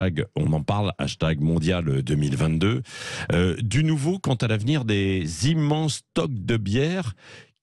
On en parle, hashtag mondial 2022. Du nouveau quant à l'avenir des immenses stocks de bière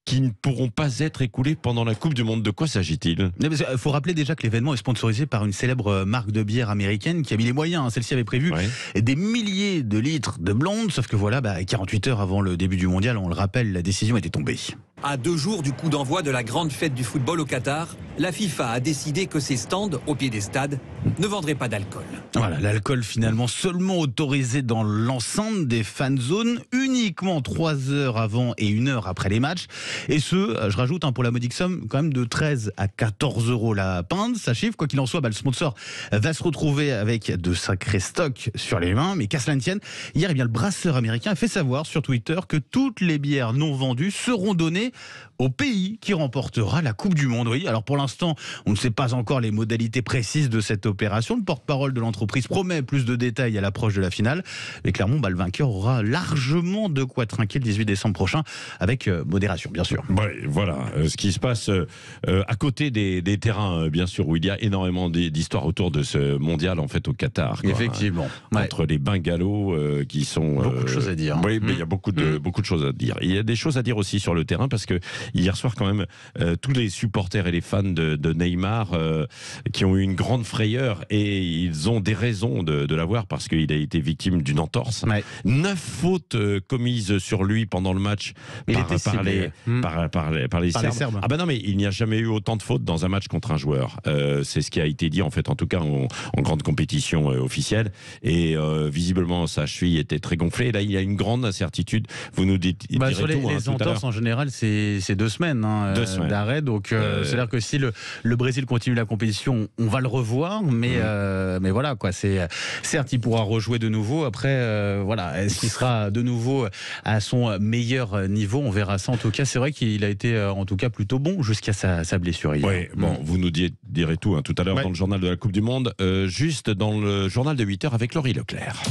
qui ne pourront pas être écoulés pendant la Coupe du Monde. De quoi s'agit-il ? Il faut rappeler déjà que l'événement est sponsorisé par une célèbre marque de bière américaine qui a mis les moyens. Celle-ci avait prévu des milliers de litres de blonde, sauf que voilà, 48 heures avant le début du mondial, on le rappelle, la décision était tombée. À 2 jours du coup d'envoi de la grande fête du football au Qatar, la FIFA a décidé que ses stands, au pied des stades, ne vendraient pas d'alcool. Voilà, l'alcool finalement seulement autorisé dans l'enceinte des fan zones, uniquement 3 heures avant et 1 heure après les matchs. Et je rajoute pour la modique somme, quand même de 13 à 14 euros la pinte. Ça chiffre, quoi qu'il en soit, le sponsor va se retrouver avec de sacrés stocks sur les mains. Mais qu'à cela ne tienne, hier, le brasseur américain a fait savoir sur Twitter que toutes les bières non vendues seront données au pays qui remportera la Coupe du Monde. Oui, alors pour l'instant, on ne sait pas encore les modalités précises de cette opération. Le porte-parole de l'entreprise promet plus de détails à l'approche de la finale. Mais clairement, le vainqueur aura largement de quoi trinquer le 18 décembre prochain, avec modération, bien sûr. Ouais, voilà, ce qui se passe à côté des terrains, bien sûr, où il y a énormément d'histoires autour de ce mondial, en fait, au Qatar. Effectivement. Entre les bungalows qui sont... beaucoup de choses à dire. Oui, mais il y a beaucoup de choses à dire. Il y a des choses à dire aussi sur le terrain, parce que hier soir, quand même, tous les supporters et les fans de Neymar qui ont eu une grande frayeur, et ils ont des raisons de l'avoir, parce qu'il a été victime d'une entorse. 9 fautes commises sur lui pendant le match par les Serbes. Ah ben non, mais il n'y a jamais eu autant de fautes dans un match contre un joueur. C'est ce qui a été dit, en fait, en tout cas en grande compétition officielle. Et visiblement, sa cheville était très gonflée. Et là, il y a une grande incertitude. Vous nous dites sur les entorses, en général, c'est 2 semaines, d'arrêt. Donc, c'est-à-dire que si le Brésil continue la compétition, on va le revoir. Mais voilà, quoi. Certes, il pourra rejouer de nouveau. Après, est-ce qu'il sera de nouveau à son meilleur niveau? On verra ça. En tout cas, c'est vrai qu'il a été, en tout cas, plutôt bon jusqu'à sa blessure hier. Oui, bon, vous nous direz tout tout à l'heure dans le journal de la Coupe du Monde. Juste dans le journal de 8h avec Laurie Leclerc.